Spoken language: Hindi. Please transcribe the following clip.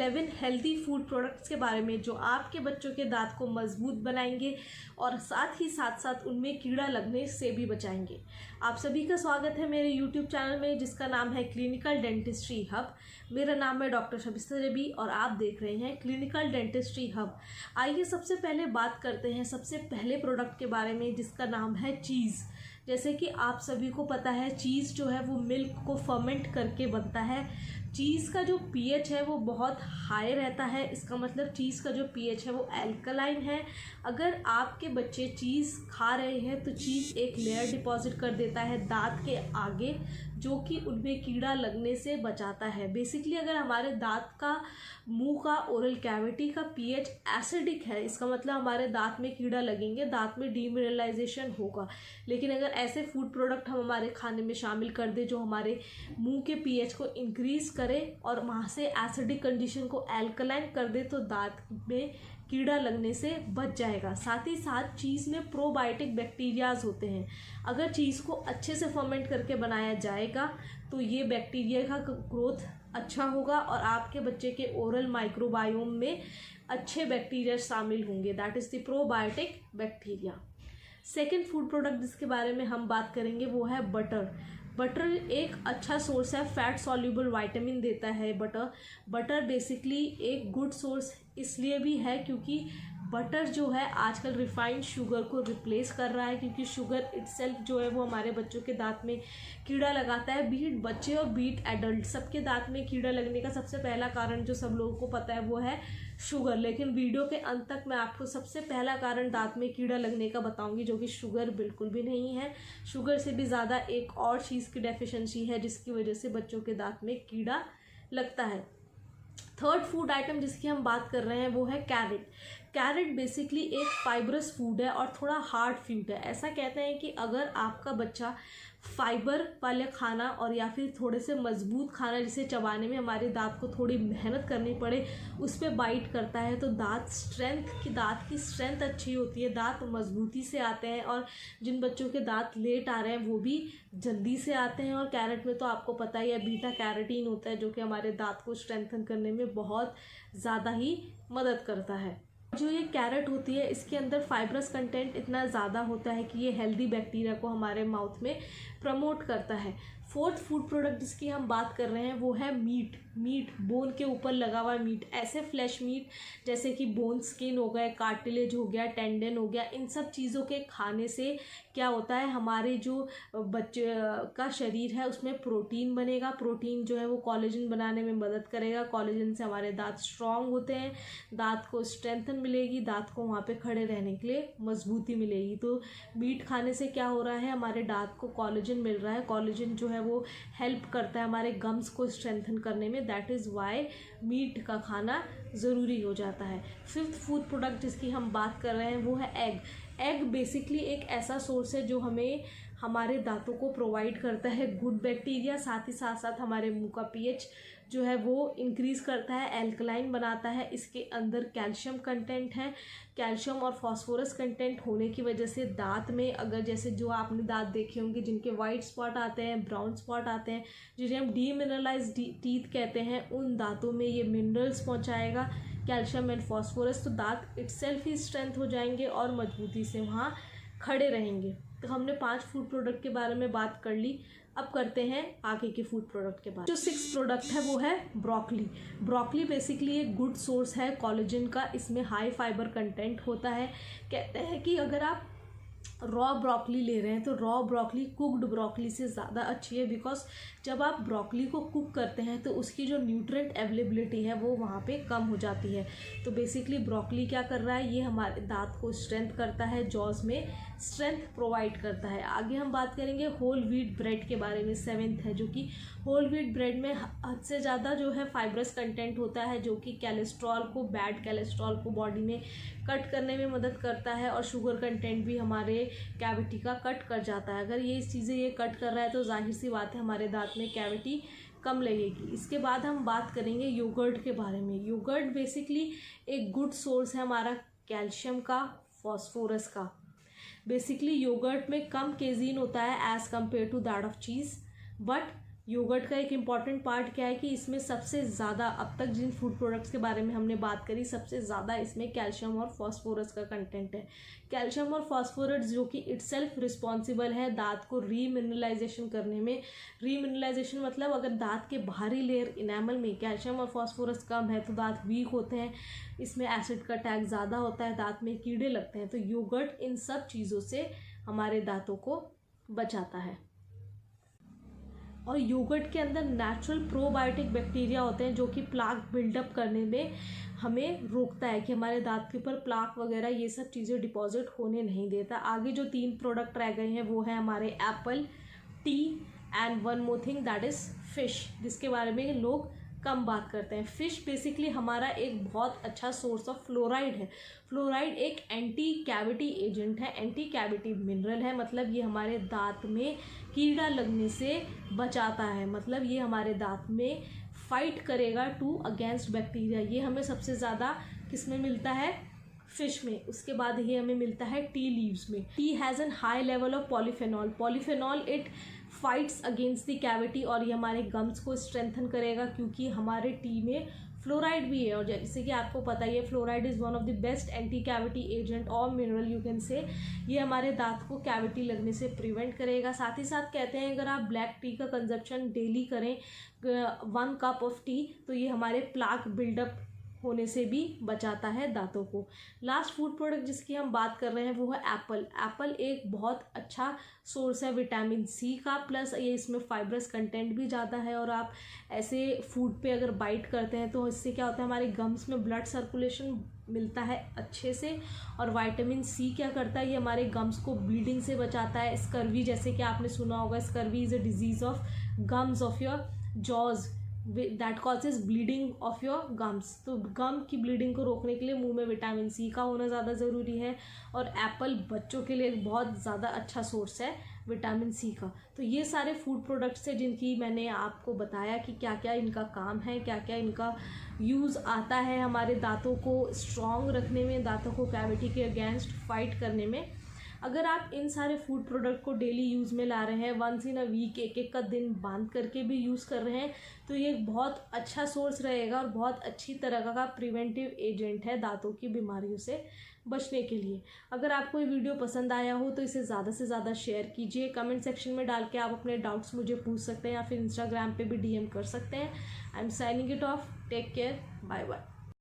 11 हेल्दी फूड प्रोडक्ट्स के बारे में जो आपके बच्चों के दांत को मजबूत बनाएंगे और साथ साथ उनमें कीड़ा लगने से भी बचाएंगे। आप सभी का स्वागत है मेरे YouTube चैनल में जिसका नाम है क्लिनिकल डेंटिस्ट्री हब। मेरा नाम है डॉक्टर शबिस्ता जबी और आप देख रहे हैं क्लिनिकल डेंटिस्ट्री हब। आइए सबसे पहले बात करते हैं सबसे पहले प्रोडक्ट के बारे में जिसका नाम है चीज़। जैसे कि आप सभी को पता है चीज़ जो है वो मिल्क को फर्मेंट करके बनता है। चीज़ का जो पीएच है वो बहुत हाई रहता है, इसका मतलब चीज़ का जो पीएच है वो एल्कलाइन है। अगर आपके बच्चे चीज़ खा रहे हैं तो चीज़ एक लेयर डिपॉजिट कर देता है दांत के आगे जो कि उनमें कीड़ा लगने से बचाता है। बेसिकली अगर हमारे दांत का मुंह का ओरल कैविटी का पीएच एसिडिक है, इसका मतलब हमारे दांत में कीड़ा लगेंगे, दांत में डीमिनरलाइजेशन होगा। लेकिन अगर ऐसे फूड प्रोडक्ट हम हमारे खाने में शामिल कर दें जो हमारे मुंह के पीएच को इंक्रीज करे और वहाँ से एसिडिक कंडीशन को एल्कलाइन कर दे तो दांत में कीड़ा लगने से बच जाएगा। साथ ही साथ चीज़ में प्रोबायोटिक बैक्टीरियाज होते हैं। अगर चीज़ को अच्छे से फर्मेंट करके बनाया जाएगा तो ये बैक्टीरिया का ग्रोथ अच्छा होगा और आपके बच्चे के ओरल माइक्रोबायोम में अच्छे बैक्टीरिया शामिल होंगे, that is the probiotic bacteria. Second food product जिसके बारे में हम बात करेंगे वो है बटर। बटर एक अच्छा सोर्स है, फैट सॉल्यूबल विटामिन देता है बटर बेसिकली एक गुड सोर्स इसलिए भी है क्योंकि बटर जो है आजकल रिफाइंड शुगर को रिप्लेस कर रहा है, क्योंकि शुगर इटसेल्फ जो है वो हमारे बच्चों के दांत में कीड़ा लगाता है। बीट बच्चे और बीट एडल्ट सबके दांत में कीड़ा लगने का सबसे पहला कारण जो सब लोगों को पता है वो है शुगर। लेकिन वीडियो के अंत तक मैं आपको सबसे पहला कारण दांत में कीड़ा लगने का बताऊंगी जो कि शुगर बिल्कुल भी नहीं है। शुगर से भी ज़्यादा एक और चीज़ की डेफिशिएंसी है जिसकी वजह से बच्चों के दांत में कीड़ा लगता है। थर्ड फूड आइटम जिसकी हम बात कर रहे हैं वो है कैरेट। कैरेट बेसिकली एक फाइबरस फूड है और थोड़ा हार्ड फूड है। ऐसा कहते हैं कि अगर आपका बच्चा फाइबर वाले खाना और या फिर थोड़े से मजबूत खाना जिसे चबाने में हमारे दांत को थोड़ी मेहनत करनी पड़े उस पर बाइट करता है तो दांत की स्ट्रेंथ अच्छी होती है, दांत मजबूती से आते हैं और जिन बच्चों के दांत लेट आ रहे हैं वो भी जल्दी से आते हैं। और कैरेट में तो आपको पता ही है बीटा कैरोटीन होता है जो कि हमारे दांत को स्ट्रेंथन करने में बहुत ज़्यादा ही मदद करता है। जो ये कैरेट होती है इसके अंदर फाइब्रस कंटेंट इतना ज़्यादा होता है कि ये हेल्दी बैक्टीरिया को हमारे माउथ में प्रमोट करता है। फोर्थ फूड प्रोडक्ट जिसकी हम बात कर रहे हैं वो है मीट। बोन के ऊपर लगा हुआ मीट, ऐसे फ्लैश मीट जैसे कि बोन स्किन हो गए, कार्टिलेज हो गया, टेंडन हो गया, इन सब चीज़ों के खाने से क्या होता है हमारे जो बच्चे का शरीर है उसमें प्रोटीन बनेगा। प्रोटीन जो है वो कोलेजन बनाने में मदद करेगा। कोलेजन से हमारे दांत स्ट्रांग होते हैं, दांत को स्ट्रेंथन मिलेगी, दांत को वहाँ पे खड़े रहने के लिए मजबूती मिलेगी। तो मीट खाने से क्या हो रहा है हमारे दांत को कोलेजन मिल रहा है। कोलेजन जो है वो हेल्प करता है हमारे गम्स को स्ट्रेंथन करने में, दैट इज़ वाई मीट का खाना ज़रूरी हो जाता है। फिफ्थ फूड प्रोडक्ट जिसकी हम बात कर रहे हैं वो है एग। एग बेसिकली एक ऐसा सोर्स है जो हमें हमारे दांतों को प्रोवाइड करता है गुड बैक्टीरिया, साथ ही साथ हमारे मुंह का पीएच जो है वो इंक्रीज़ करता है, एल्कलाइन बनाता है। इसके अंदर कैल्शियम कंटेंट है। कैल्शियम और फास्फोरस कंटेंट होने की वजह से दांत में अगर जैसे जो आपने दांत देखे होंगे जिनके वाइट स्पॉट आते हैं, ब्राउन स्पॉट आते हैं, जिन्हें हम डीमिनरलाइज्ड टीथ कहते हैं, उन दांतों में ये मिनरल्स पहुंचाएगा कैल्शियम एंड फास्फोरस। तो दांत इटसेल्फ ही स्ट्रेंथ हो जाएंगे और मजबूती से वहाँ खड़े रहेंगे। तो हमने 5 फूड प्रोडक्ट के बारे में बात कर ली। अब करते हैं आगे के फूड प्रोडक्ट के बारे में। जो 6 प्रोडक्ट है वो है ब्रोकली। ब्रोकली बेसिकली एक गुड सोर्स है कोलेजन का, इसमें हाई फाइबर कंटेंट होता है। कहते हैं कि अगर आप रॉ ब्रोकली ले रहे हैं तो रॉ ब्रोकली कुक्ड ब्रोकली से ज़्यादा अच्छी है, बिकॉज जब आप ब्रोकली को कुक करते हैं तो उसकी जो न्यूट्रिएंट अवेलेबिलिटी है वो वहाँ पे कम हो जाती है। तो बेसिकली ब्रोकली क्या कर रहा है, ये हमारे दांत को स्ट्रेंथ करता है, जॉज में स्ट्रेंथ प्रोवाइड करता है। आगे हम बात करेंगे होल व्हीट ब्रेड के बारे में, 7th है, जो कि होल व्हीट ब्रेड में हद से ज़्यादा जो है फाइब्रस कंटेंट होता है जो कि कोलेस्ट्रॉल को, बैड कोलेस्ट्रॉल को बॉडी में कट करने में मदद करता है और शुगर कंटेंट भी हमारे कैविटी का कट कर जाता है। अगर ये चीज़ें ये कट कर रहा है तो जाहिर सी बात है हमारे दांत में कैविटी कम लगेगी। इसके बाद हम बात करेंगे योगर्ट के बारे में। योगर्ट बेसिकली एक गुड सोर्स है हमारा कैल्शियम का, फॉस्फोरस का। बेसिकली योगर्ट में कम केजीन होता है as compare to that of cheese, but yogurt का एक इम्पॉर्टेंट पार्ट क्या है कि इसमें सबसे ज़्यादा, अब तक जिन फूड प्रोडक्ट्स के बारे में हमने बात करी, सबसे ज़्यादा इसमें कैल्शियम और फॉस्फोरस का कंटेंट है। कैल्शियम और फॉस्फोरस जो कि इटसेल्फ रिस्पॉन्सिबल है दांत को रीमिनरलाइजेशन करने में। रीमिनरलाइजेशन मतलब अगर दांत के बाहरी लेयर इनेमल में कैल्शियम और फॉस्फोरस कम है तो दांत वीक होते हैं, इसमें एसिड का अटैक ज़्यादा होता है, दांत में कीड़े लगते हैं। तो योगर्ट इन सब चीज़ों से हमारे दांतों को बचाता है। और योगर्ट के अंदर नेचुरल प्रोबायोटिक बैक्टीरिया होते हैं जो कि प्लाक बिल्डअप करने में हमें रोकता है, कि हमारे दांत के ऊपर प्लाक वगैरह ये सब चीज़ें डिपॉजिट होने नहीं देता। आगे जो 3 प्रोडक्ट रह गए हैं वो है हमारे Apple, T and one more thing that is fish, जिसके बारे में लोग कम बात करते हैं। फिश बेसिकली हमारा एक बहुत अच्छा सोर्स ऑफ फ्लोराइड है। फ्लोराइड एक एंटी कैविटी एजेंट है, एंटी कैविटी मिनरल है, मतलब ये हमारे दांत में कीड़ा लगने से बचाता है, मतलब ये हमारे दांत में फाइट करेगा टू अगेंस्ट बैक्टीरिया। ये हमें सबसे ज़्यादा किस में मिलता है? फिश में। उसके बाद ये हमें मिलता है टी लीव्स में। T has an high level of polyphenol. Polyphenol it fights against the cavity, और ये हमारे गम्स को स्ट्रेंथन करेगा क्योंकि हमारे टी में फ्लोराइड भी है। और जैसे कि आपको पता ही है, fluoride is one of the best anti cavity agent और मिनरल यू कैन से। ये हमारे दांत को कैविटी लगने से प्रिवेंट करेगा। साथ ही साथ कहते हैं अगर आप ब्लैक टी का कंजप्शन डेली करें 1 कप ऑफ टी, तो ये हमारे प्लाक बिल्डअप होने से भी बचाता है दांतों को। लास्ट फूड प्रोडक्ट जिसकी हम बात कर रहे हैं वो है एप्पल। एप्पल एक बहुत अच्छा सोर्स है विटामिन सी का, प्लस ये इसमें फाइब्रस कंटेंट भी ज़्यादा है। और आप ऐसे फूड पे अगर बाइट करते हैं तो इससे क्या होता है, हमारे गम्स में ब्लड सर्कुलेशन मिलता है अच्छे से। और विटामिन सी क्या करता है, ये हमारे गम्स को ब्लीडिंग से बचाता है। स्कर्वी, जैसे कि आपने सुना होगा, scurvy is a disease of gums of your jaws that causes bleeding of your gums. तो गम की ब्लीडिंग को रोकने के लिए मुंह में विटामिन सी का होना ज़्यादा ज़रूरी है। और एप्पल बच्चों के लिए बहुत ज़्यादा अच्छा सोर्स है विटामिन सी का। तो ये सारे फूड प्रोडक्ट्स हैं जिनकी मैंने आपको बताया कि क्या क्या इनका काम है, क्या क्या इनका यूज़ आता है हमारे दांतों को स्ट्रॉन्ग रखने में, दांतों को कैविटी के अगेंस्ट फाइट करने में। अगर आप इन सारे फूड प्रोडक्ट को डेली यूज़ में ला रहे हैं, वंस इन अ वीक, एक का दिन बांध करके भी यूज़ कर रहे हैं, तो ये एक बहुत अच्छा सोर्स रहेगा और बहुत अच्छी तरह का प्रिवेंटिव एजेंट है दांतों की बीमारियों से बचने के लिए। अगर आपको ये वीडियो पसंद आया हो तो इसे ज़्यादा से ज़्यादा शेयर कीजिए। कमेंट सेक्शन में डाल के आप अपने डाउट्स मुझे पूछ सकते हैं या फिर इंस्टाग्राम पे भी DM कर सकते हैं। I am signing it off. Take care, bye bye.